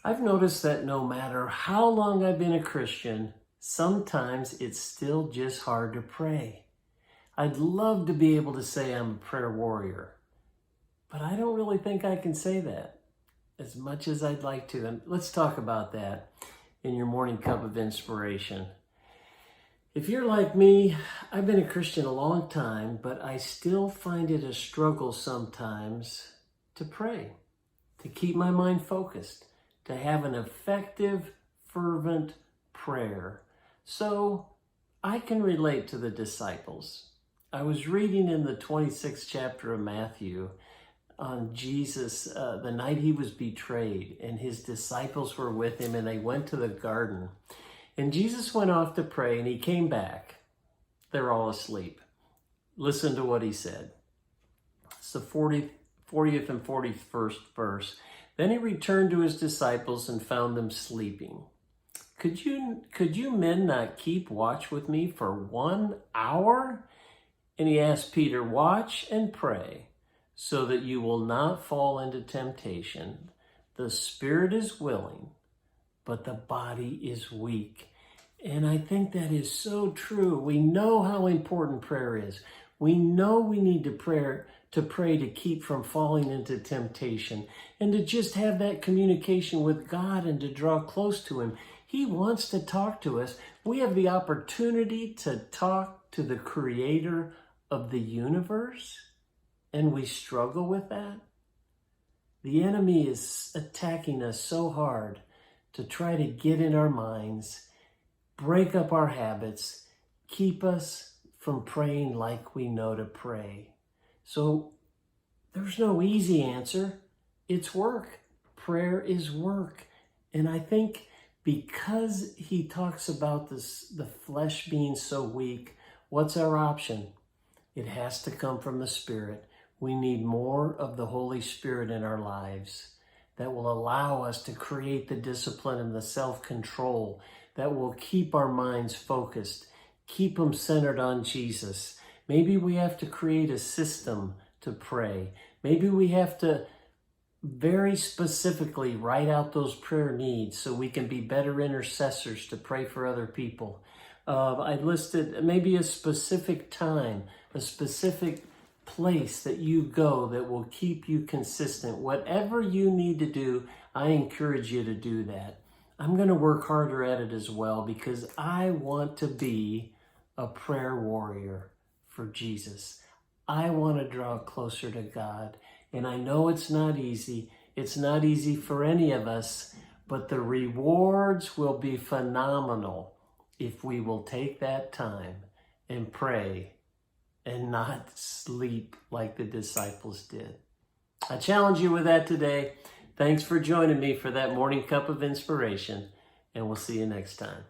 I've noticed that no matter how long I've been a Christian, sometimes it's still just hard to pray. I'd love to be able to say I'm a prayer warrior, but I don't really think I can say that as much as I'd like to. And let's talk about that in your morning cup of inspiration. If you're like me, I've been a Christian a long time, but I still find it a struggle sometimes to pray, to keep my mind focused, to have an effective, fervent prayer. So I can relate to the disciples. I was reading in the 26th chapter of Matthew on Jesus, the night he was betrayed, and his disciples were with him, and they went to the garden. And Jesus went off to pray, and he came back. They're all asleep. Listen to what he said. It's the 40th and 41st verse. Then he returned to his disciples and found them sleeping. Could you men not keep watch with me for 1 hour? And he asked Peter, watch and pray so that you will not fall into temptation. The spirit is willing, but the body is weak. And I think that is so true. We know how important prayer is. We know we need to pray to keep from falling into temptation and to just have that communication with God and to draw close to him. He wants to talk to us. We have the opportunity to talk to the creator of the universe, and we struggle with that. The enemy is attacking us so hard to try to get in our minds, break up our habits, keep us from praying like we know to pray. So there's no easy answer. It's work. Prayer is work. And I think because he talks about this, the flesh being so weak, what's our option? It has to come from the Spirit. We need more of the Holy Spirit in our lives that will allow us to create the discipline and the self-control that will keep our minds focused, keep them centered on Jesus. Maybe we have to create a system to pray. Maybe we have to very specifically write out those prayer needs so we can be better intercessors to pray for other people. I listed maybe a specific time, a specific place that you go that will keep you consistent. Whatever you need to do, I encourage you to do that. I'm going to work harder at it as well because I want to be a prayer warrior for Jesus. I want to draw closer to God. And I know it's not easy. It's not easy for any of us, but the rewards will be phenomenal if we will take that time and pray and not sleep like the disciples did. I challenge you with that today. Thanks for joining me for that morning cup of inspiration, and we'll see you next time.